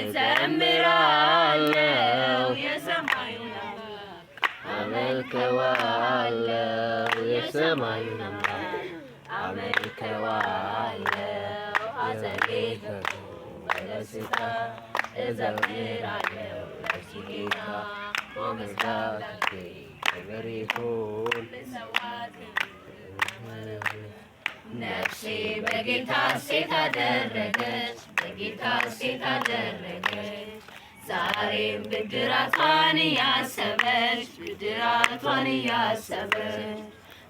እዘምራለሁ የሰማዩን አምላክ አመልከዋለሁ የሰማዩን አምላክ አመልከዋለሁ ሐዘኔ ከቶ በደስታ እዘምራለሁ ለዚህ ጌታ በምስጋናዬ ክብር ይሁን ነፍሴ በጌታ ሐሴት አደረገች በጌታ ሐሴት አደረገች ዛሬም ብድራቷን እያሰበች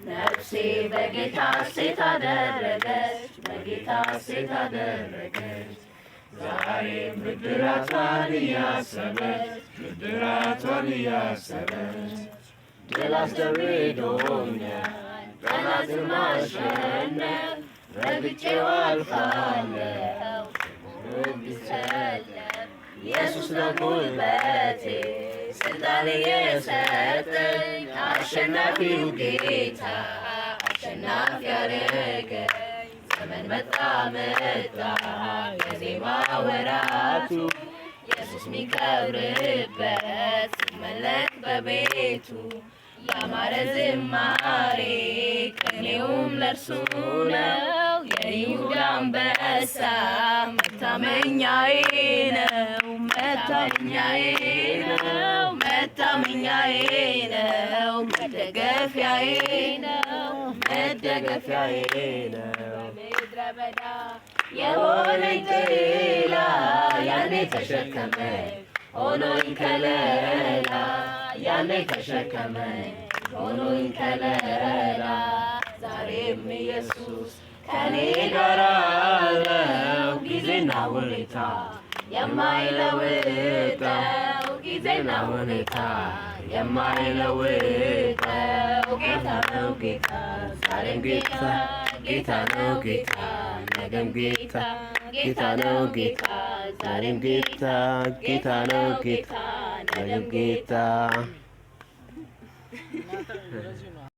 ነፍሴ በጌታ ሐሴት አደረገች በጌታ ሐሴት አደረገች ዛሬም ብድራቷን እያሰበች ድል አስደርጎኛል ጠላትን ማሸነፍ ረግጬው አልፋለሁ ብሰለፍ ኢየሱስ ነው ጉልበቴ ስልጣን የሰጠኝ አሸናፊው ጌታ አሸናፊ ያደረገኝ ዘመን መጣ የዜማ ወራቱ ኢየሱስ ሚከብርበት ሲመለክ በቤቱ ያማረ ዝማሬ ቅኔውም ለእርሱ ነው የይሁዳ አንበሳ መታመኛዬ ነው መደገፊያዬ ነው በምድረ በዳ የሆነኝ ጥላ ያኔ ተሸከመኝ ሆኖኝ ከለላ ያኔ ተሸከመኝ ሆኖኝ ከለላ ዛሬም ኢየሱስ ከኔ ጋር ነው ጊዜና ሁኔታ የማይለውጠው ጊዜና ሁኔታ የማይለውጠው ጌታ ነው ጌታ ዛሬም ጌታ ጌታ ነው ጌታ ነገም ጌታ ጌታ ነው ጌታ ዛሬም ጌታ ጌታ ነው ጌታ ነገም ጌታ